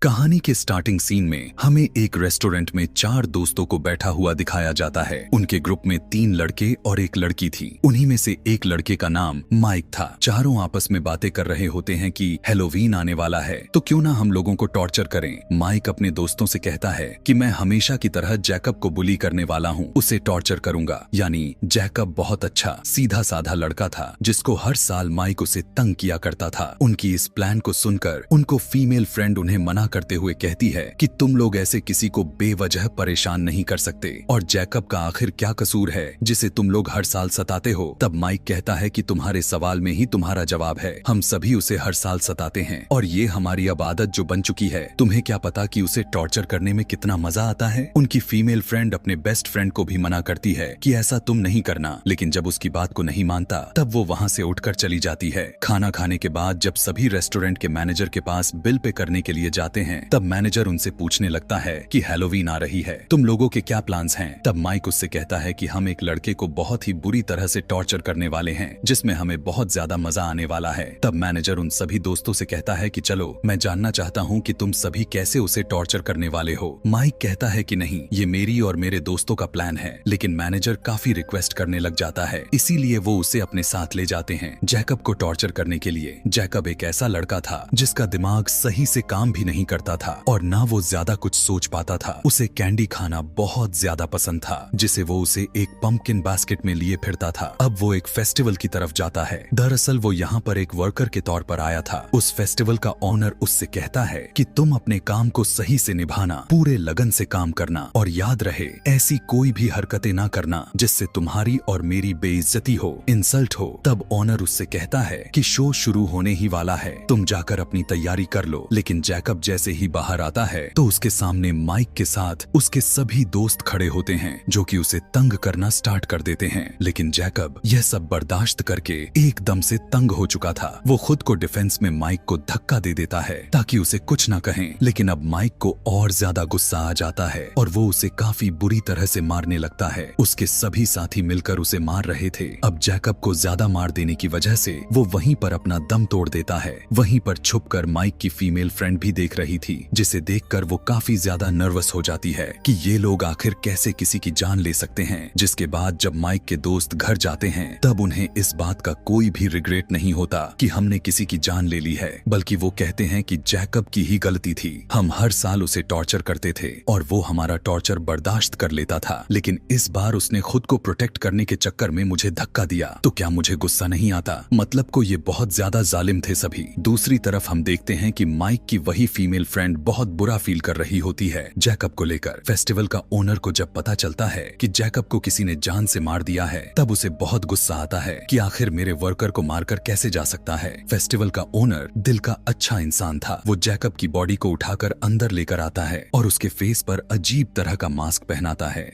कहानी के starting scene में हमें एक रेस्टोरेंट में 4 दोस्तों को बैठा हुआ दिखाया जाता है। उनके ग्रुप में 3 लड़के और 1 लड़की थी। उन्हीं में से एक लड़के का नाम माइक था। चारों आपस में बातें कर रहे होते हैं कि हैलोवीन आने वाला है, तो क्यों ना हम लोगों को टॉर्चर करें। माइक अपने दोस्तों से कहता है कि मैं हमेशा की तरह जैकब को बुली करने वाला हूँ, उसे टॉर्चर करूंगा। यानी जैकब बहुत अच्छा सीधा साधा लड़का था जिसको हर साल माइक उसे तंग किया करता था। उनकी इस प्लान को सुनकर उनको फीमेल फ्रेंड उन्हें मना करते हुए कहती है कि तुम लोग ऐसे किसी को बेवजह परेशान नहीं कर सकते, और जैकब का आखिर क्या कसूर है जिसे तुम लोग हर साल सताते हो। तब माइक कहता है कि तुम्हारे सवाल में ही तुम्हारा जवाब है, हम सभी उसे हर साल सताते हैं और ये हमारी अब आदत जो बन चुकी है। तुम्हें क्या पता कि उसे टॉर्चर करने में कितना मजा आता है। उनकी फीमेल फ्रेंड अपने बेस्ट फ्रेंड को भी मना करती है कि ऐसा तुम नहीं करना, लेकिन जब उसकी बात को नहीं मानता तब वो वहाँ से उठकर चली जाती है। खाना खाने के बाद जब सभी रेस्टोरेंट के मैनेजर के पास बिल पे करने के लिए जाते हैं, तब मैनेजर उनसे पूछने लगता है कि हैलोवीन आ रही है, तुम लोगों के क्या प्लान्स हैं। तब माइक उससे कहता है कि हम एक लड़के को बहुत ही बुरी तरह से टॉर्चर करने वाले हैं जिसमें हमें बहुत ज्यादा मजा आने वाला है। तब मैनेजर उन सभी दोस्तों से कहता है कि चलो मैं जानना चाहता हूँ कि तुम सभी कैसे उसे टॉर्चर करने वाले हो। माइक कहता है कि नहीं, ये मेरी और मेरे दोस्तों का प्लान है, लेकिन मैनेजर काफी रिक्वेस्ट करने लग जाता है, इसीलिए वो उसे अपने साथ ले जाते हैं जैकब को टॉर्चर करने के लिए। जैकब एक ऐसा लड़का था जिसका दिमाग सही से काम भी नहीं करता था और ना वो ज्यादा कुछ सोच पाता था। उसे कैंडी खाना बहुत ज्यादा पसंद था जिसे वो उसे एक पंपकिन बास्केट में लिए फिरता था। अब वो एक फेस्टिवल की तरफ जाता है। दरअसल वो यहाँ पर एक वर्कर के तौर पर आया था। उस फेस्टिवल का ओनर उससे कहता है कि तुम अपने काम को सही से निभाना, पूरे लगन से काम करना, और याद रहे ऐसी कोई भी हरकतें ना करना जिससे तुम्हारी और मेरी बेइज्जती हो, इंसल्ट हो। तब ओनर उससे कहता है कि शो शुरू होने ही वाला है, तुम जाकर अपनी तैयारी कर लो। लेकिन जैकब जैसे ही बाहर आता है तो उसके सामने माइक के साथ उसके सभी दोस्त खड़े होते हैं जो कि उसे तंग करना स्टार्ट कर देते हैं। लेकिन जैकब यह सब बर्दाश्त करके एकदम से तंग हो चुका था। वो खुद को डिफेंस में माइक को धक्का दे देता है ताकि उसे कुछ ना कहें, लेकिन अब माइक को और ज्यादा गुस्सा आ जाता है और वो उसे काफी बुरी तरह से मारने लगता है। उसके सभी साथी मिलकर उसे मार रहे थे। अब जैकब को ज्यादा मार देने की वजह से वो वहीं पर अपना दम तोड़ देता है। वहीं पर छुपकर माइक की फीमेल फ्रेंड भी देख रही थी, जिसे देखकर वो काफी ज्यादा नर्वस हो जाती है कि ये लोग आखिर कैसे किसी की जान ले सकते हैं। जिसके बाद जब माइक के दोस्त घर जाते हैं तब उन्हें इस बात का कोई भी रिग्रेट नहीं होता कि हमने किसी की जान ले ली है, बल्कि वो कहते हैं कि जैकब की ही गलती थी। हम हर साल उसे टॉर्चर करते थे और वो हमारा टॉर्चर बर्दाश्त कर लेता था, लेकिन इस बार उसने खुद को प्रोटेक्ट करने के चक्कर में मुझे धक्का दिया, तो क्या मुझे गुस्सा नहीं आता। मतलब को ये बहुत ज्यादा जालिम थे सभी। दूसरी तरफ हम देखते हैं कि माइक की वही फीमेल फ्रेंड बहुत बुरा फील कर रही होती है जैकब को लेकर। फेस्टिवल का ओनर को जब पता चलता है कि जैकब को किसी ने जान से मार दिया है, तब उसे बहुत गुस्सा आता है कि आखिर मेरे वर्कर को मारकर कैसे जा सकता है। फेस्टिवल का ओनर दिल का अच्छा इंसान था। वो जैकब की बॉडी को उठाकर अंदर लेकर आता है और उसके फेस पर अजीब तरह का मास्क पहनाता है,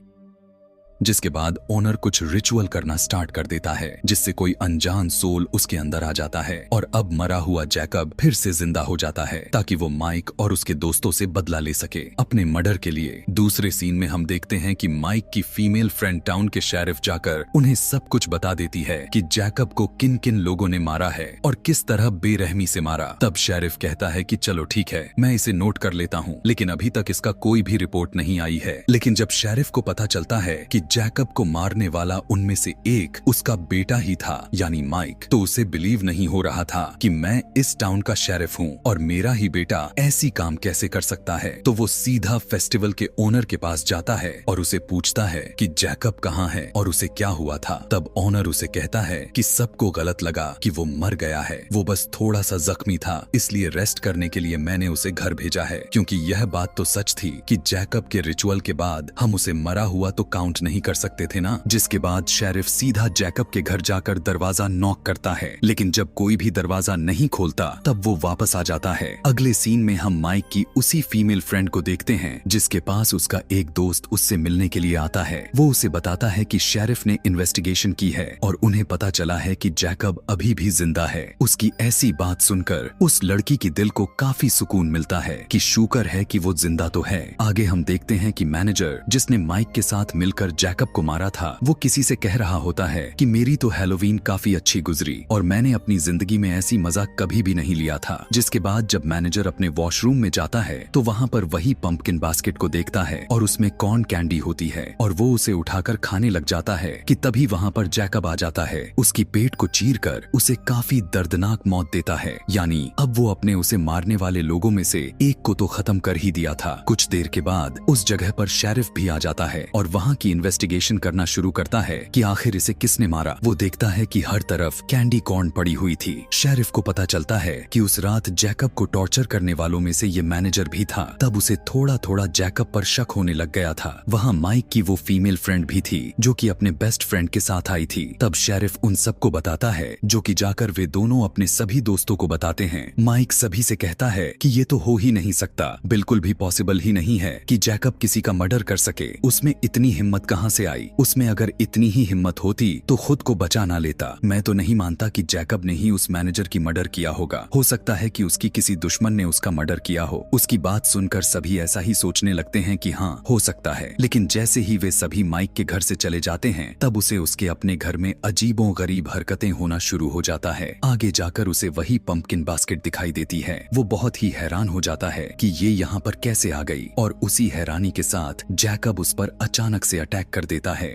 जिसके बाद ओनर कुछ रिचुअल करना स्टार्ट कर देता है जिससे कोई अनजान सोल उसके अंदर आ जाता है और अब मरा हुआ जैकब फिर से जिंदा हो जाता है ताकि वो माइक और उसके दोस्तों से बदला ले सके अपने मर्डर के लिए। दूसरे सीन में हम देखते हैं कि माइक की फीमेल फ्रेंड टाउन के शेरिफ जाकर उन्हें सब कुछ बता देती है कि जैकब को किन किन लोगों ने मारा है और किस तरह बेरहमी से मारा। तब शेरिफ कहता है कि चलो ठीक है, मैं इसे नोट कर लेता हूँ, लेकिन अभी तक इसका कोई भी रिपोर्ट नहीं आई है। लेकिन जब शेरिफ को पता चलता है कि जैकब को मारने वाला उनमें से एक उसका बेटा ही था यानी माइक, तो उसे बिलीव नहीं हो रहा था कि मैं इस टाउन का शेरिफ हूँ और मेरा ही बेटा ऐसी काम कैसे कर सकता है। तो वो सीधा फेस्टिवल के ओनर के पास जाता है और उसे पूछता है कि जैकब कहाँ है और उसे क्या हुआ था। तब ओनर उसे कहता है कि सबको गलत लगा कि वो मर गया है, वो बस थोड़ा सा जख्मी था, इसलिए रेस्ट करने के लिए मैंने उसे घर भेजा है, क्योंकि यह बात तो सच थी कि जैकब के रिचुअल के बाद हम उसे मरा हुआ तो काउंट नहीं कर सकते थे ना। जिसके बाद शेरिफ सीधा जैकब के घर जाकर दरवाजा नॉक करता है, लेकिन जब कोई भी दरवाजा नहीं खोलता तब वो वापस आ जाता है। अगले सीन में हम माइक की उसी फीमेल फ्रेंड को देखते हैं जिसके पास उसका एक दोस्त उससे मिलने के लिए आता है। वो उसे बताता है कि शेरिफ ने इन्वेस्टिगेशन की है और उन्हें पता चला है कि जैकब अभी भी जिंदा है। उसकी ऐसी बात सुनकर उस लड़की की दिल को काफी सुकून मिलता है कि शुक्र है कि वो जिंदा तो है। आगे हम देखते हैं कि मैनेजर जिसने माइक के साथ मिलकर जैकब को मारा था वो किसी से कह रहा होता है कि मेरी तो हैलोवीन काफी अच्छी गुजरी और मैंने अपनी जिंदगी में ऐसी मजाक कभी भी नहीं लिया था। जिसके बाद जब मैनेजर अपने वॉशरूम में जाता है तो वहाँ पर वही पंपकिन बास्केट को देखता है और उसमें कॉर्न कैंडी होती है और वो उसे उठाकर खाने लग जाता है कि तभी वहाँ पर जैकब आ जाता है, उसकी पेट को चीरकर उसे काफी दर्दनाक मौत देता है। यानी अब वो अपने उसे मारने वाले लोगों में से एक को तो खत्म कर ही दिया था। कुछ देर के बाद उस जगह पर शेरिफ भी आ जाता है और वहाँ की इन्वेस्टिगेशन करना शुरू करता है कि आखिर इसे किसने मारा। वो देखता है कि हर तरफ कैंडी कॉर्न पड़ी हुई थी। शेरिफ को पता चलता है कि उस रात जैकब को टॉर्चर करने वालों में से ये मैनेजर भी था। तब उसे थोड़ा थोड़ा जैकब पर शक होने लग गया था। वहाँ माइक की वो फीमेल फ्रेंड भी थी जो कि अपने बेस्ट फ्रेंड के साथ आई थी। तब शेरिफ उन सबको बताता है जो कि जाकर वे दोनों अपने सभी दोस्तों को बताते हैं। माइक सभी से कहता है कि ये तो हो ही नहीं सकता, बिल्कुल भी पॉसिबल ही नहीं है कि जैकब किसी का मर्डर कर सके। उसमें इतनी हिम्मत कहाँ से आई? उसमें अगर इतनी ही हिम्मत होती तो खुद को बचा ना लेता। मैं तो नहीं मानता कि जैकब ने ही उस मैनेजर की मर्डर किया होगा। हो सकता है कि उसकी किसी दुश्मन ने उसका मर्डर किया हो। उसकी बात सुनकर सभी ऐसा ही सोचने लगते हैं कि हाँ हो सकता है। लेकिन जैसे ही वे सभी माइक के घर से चले जाते हैं तब उसे उसके अपने घर में अजीबों गरीब हरकतें होना शुरू हो जाता है। आगे जाकर उसे वही पंपकिन बास्केट दिखाई देती है। वो बहुत ही हैरान हो जाता है कि ये यहाँ पर कैसे आ गई और उसी हैरानी के साथ जैकब उस पर अचानक से अटैक कर देता है।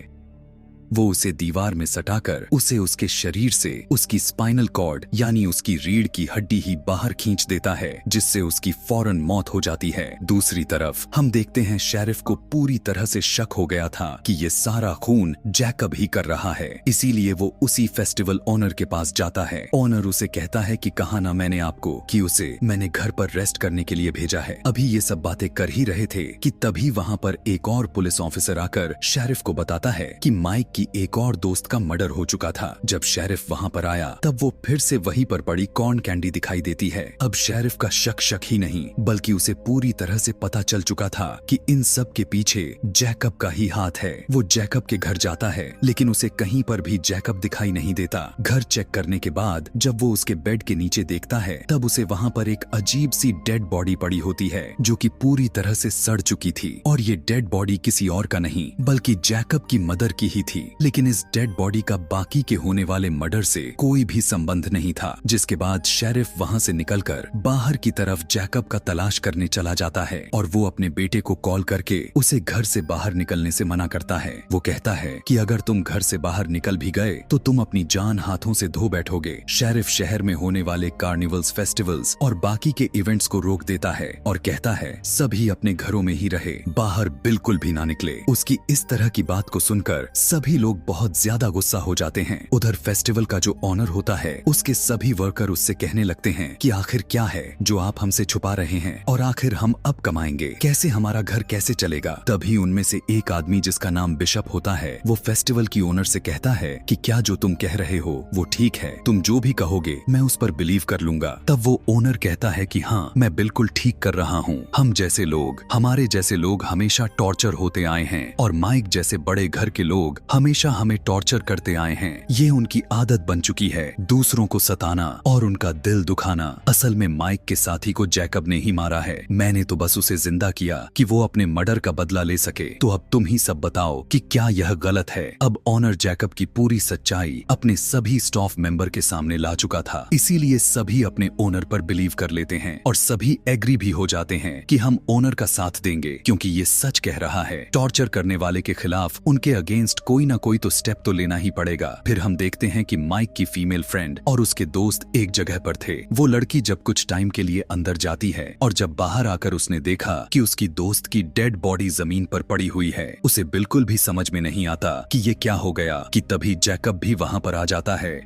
वो उसे दीवार में सटाकर उसे उसके शरीर से उसकी स्पाइनल कॉर्ड यानी उसकी रीढ़ की हड्डी ही बाहर खींच देता है, जिससे उसकी फौरन मौत हो जाती है। दूसरी तरफ हम देखते हैं शेरिफ को पूरी तरह से शक हो गया था कि ये सारा खून जैकब ही कर रहा है। इसीलिए वो उसी फेस्टिवल ओनर के पास जाता है। ओनर उसे कहता है कि कहा ना मैंने आपको कि उसे मैंने घर पर रेस्ट करने के लिए भेजा है। अभी ये सब बातें कर ही रहे थे कि तभी वहाँ पर एक और पुलिस ऑफिसर आकर शेरिफ को बताता है कि माइक की एक और दोस्त का मर्डर हो चुका था। जब शेरिफ वहाँ पर आया तब वो फिर से वहीं पर पड़ी कॉर्न कैंडी दिखाई देती है। अब शेरिफ का शक ही नहीं बल्कि उसे पूरी तरह से पता चल चुका था कि इन सब के पीछे जैकब का ही हाथ है। वो जैकब के घर जाता है लेकिन उसे कहीं पर भी जैकब दिखाई नहीं देता। घर चेक करने के बाद जब वो उसके बेड के नीचे देखता है तब उसे वहाँ पर एक अजीब सी डेड बॉडी पड़ी होती है जो कि पूरी तरह से सड़ चुकी थी और ये डेड बॉडी किसी और का नहीं बल्कि जैकब की मदर की ही थी। लेकिन इस डेड बॉडी का बाकी के होने वाले मर्डर से कोई भी संबंध नहीं था। जिसके बाद शेरिफ वहाँ से निकलकर बाहर की तरफ जैकब का तलाश करने चला जाता है और वो अपने बेटे को कॉल करके उसे घर से बाहर निकलने से मना करता है। वो कहता है कि अगर तुम घर से बाहर निकल भी गए तो तुम अपनी जान हाथों से धो बैठोगे। शेरिफ शहर में होने वाले कार्निवल्स, फेस्टिवल्स और बाकी के इवेंट्स को रोक देता है और कहता है सभी अपने घरों में ही रहे, बाहर बिल्कुल भी ना निकले। उसकी इस तरह की बात को सुनकर सभी लोग बहुत ज्यादा गुस्सा हो जाते हैं। उधर फेस्टिवल का जो ऑनर होता है उसके सभी वर्कर उससे कहने लगते हैं कि आखिर क्या है जो आप हमसे छुपा रहे हैं और आखिर हम अब कमाएंगे कैसे, हमारा घर कैसे चलेगा। तभी उनमें से एक आदमी जिसका नाम बिशप होता है वो फेस्टिवल की ओनर से कहता है कि क्या जो तुम कह रहे हो वो ठीक है, तुम जो भी कहोगे मैं उस पर बिलीव कर लूंगा। तब वो ओनर कहता है कि हाँ मैं बिल्कुल ठीक कर रहा हूँ, हम जैसे लोग, हमारे जैसे लोग हमेशा टॉर्चर होते आए हैं और माइक जैसे बड़े घर के लोग हमेशा हमें टॉर्चर करते आए हैं। ये उनकी आदत बन चुकी है, दूसरों को सताना और उनका दिल दुखाना। असल में माइक के साथी को जैकब ने ही मारा है, मैंने तो बस उसे जिंदा किया कि वो अपने मर्डर का बदला ले सके। तो अब तुम ही सब बताओ कि क्या यह गलत है। अब ऑनर जैकब की पूरी सच्चाई अपने सभी स्टाफ मेंबर के सामने ला चुका था, इसीलिए सभी अपने ओनर पर बिलीव कर लेते हैं और सभी एग्री भी हो जाते हैं कि हम ओनर का साथ देंगे क्योंकि ये सच कह रहा है। टॉर्चर करने वाले के खिलाफ उनके अगेंस्ट कोई ना कोई तो स्टेप तो लेना ही पड़ेगा। फिर हम देखते हैं कि माइक की फीमेल फ्रेंड और उसके दोस्त एक जगह पर थे। वो लड़की जब कुछ टाइम के लिए अंदर जाती है और जब बाहर आकर उसने देखा कि उसकी दोस्त की डेड बॉडी जमीन पर पड़ी हुई है, उसे बिल्कुल भी समझ में नहीं आता कि ये क्या हो गया कि तभी जैकब भी वहां पर आ जाता है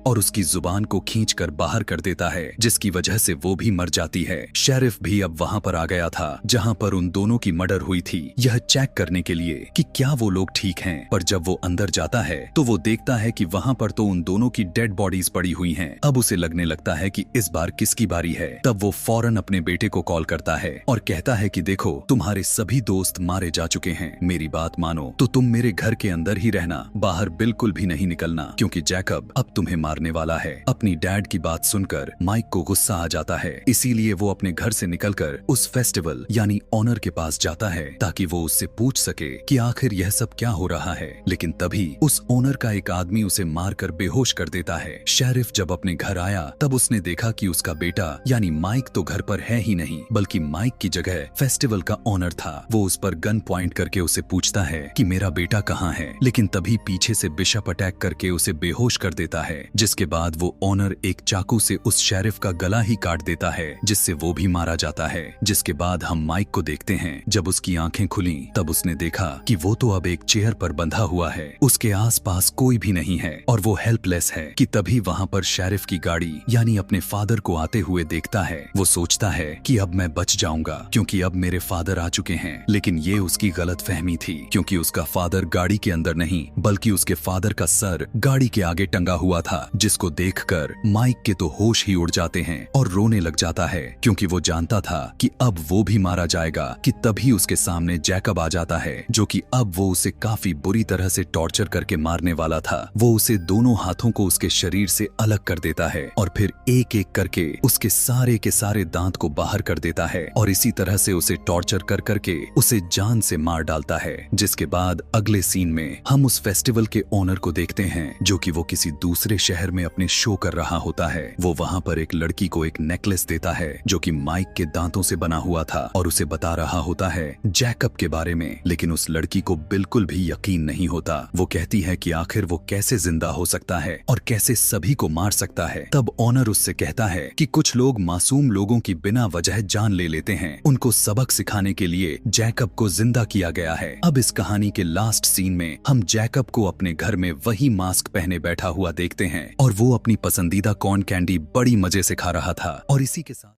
और उसकी जुबान को खींचकर बाहर कर देता है, जिसकी वजह से वो भी मर जाती है। शेरिफ भी अब वहां पर आ गया था जहां पर उन दोनों की मर्डर हुई थी, यह चेक करने के लिए कि क्या वो लोग ठीक हैं। पर जब वो अंदर जाता है तो वो देखता है कि वहां पर तो उन दोनों की डेड बॉडीज पड़ी हुई हैं। अब उसे लगने लगता है कि इस बार किसकी बारी है। तब वो फौरन अपने बेटे को कॉल करता है और कहता है कि देखो तुम्हारे सभी दोस्त मारे जा चुके हैं, मेरी बात मानो तो तुम मेरे घर के अंदर ही रहना, बाहर बिल्कुल भी नहीं निकलना क्योंकि जैकब अब तुम्हें मारने मारने वाला है। अपनी डैड की बात सुनकर माइक को गुस्सा आ जाता है, इसीलिए वो अपने घर से निकलकर उस फेस्टिवल यानी ऑनर के पास जाता है ताकि वो उससे पूछ सके कि आखिर यह सब क्या हो रहा है। लेकिन तभी उस ओनर का एक आदमी उसे मारकर बेहोश कर देता है। शेरिफ जब अपने घर आया तब उसने देखा कि उसका बेटा यानी माइक तो घर पर है ही नहीं, बल्कि माइक की जगह फेस्टिवल का ओनर था। वो उस पर गन पॉइंट करके उसे पूछता है कि मेरा बेटा कहाँ है, लेकिन तभी पीछे से बिशप अटैक करके उसे बेहोश कर देता है, जिसके बाद वो ओनर एक चाकू से उस शेरिफ का गला ही काट देता है, जिससे वो भी मारा जाता है। जिसके बाद हम माइक को देखते हैं। जब उसकी आंखें खुली तब उसने देखा कि वो तो अब एक चेयर पर बंधा हुआ है, उसके आसपास कोई भी नहीं है और वो हेल्पलेस है कि तभी वहाँ पर शेरिफ की गाड़ी यानी अपने फादर को आते हुए देखता है। वो सोचता है कि अब मैं बच जाऊंगा क्योंकि अब मेरे फादर आ चुके हैं, लेकिन ये उसकी गलतफहमी थी क्योंकि उसका फादर गाड़ी के अंदर नहीं बल्कि उसके फादर का सर गाड़ी के आगे टंगा हुआ था, जिसको देखकर माइक के तो होश ही उड़ जाते हैं और रोने लग जाता है क्योंकि वो जानता था कि अब वो भी मारा जाएगा। कि तभी उसके सामने जैकब आ जाता है, जो कि अब वो उसे काफी बुरी तरह से टॉर्चर करके मारने वाला था। वो उसे दोनों हाथों को उसके शरीर से अलग कर देता है और फिर एक एक करके उसके सारे के सारे दांत को बाहर कर देता है और इसी तरह से उसे टॉर्चर कर करके उसे जान से मार डालता है। जिसके बाद अगले सीन में हम उस फेस्टिवल के ओनर को देखते हैं, जो कि वो किसी दूसरे शहर में अपने शो कर रहा होता है। वो वहाँ पर एक लड़की को एक नेकलेस देता है जो कि माइक के दांतों से बना हुआ था और उसे बता रहा होता है जैकब के बारे में, लेकिन उस लड़की को बिल्कुल भी यकीन नहीं होता। वो कहती है कि आखिर वो कैसे जिंदा हो सकता है और कैसे सभी को मार सकता है। तब ओनर उससे कहता है कि कुछ लोग मासूम लोगों की बिना वजह जान ले लेते हैं, उनको सबक सिखाने के लिए जैकब को जिंदा किया गया है। अब इस कहानी के लास्ट सीन में हम जैकब को अपने घर में वही मास्क पहने बैठा हुआ देखते हैं और वो अपनी पसंदीदा कॉर्न कैंडी बड़ी मजे से खा रहा था और इसी के साथ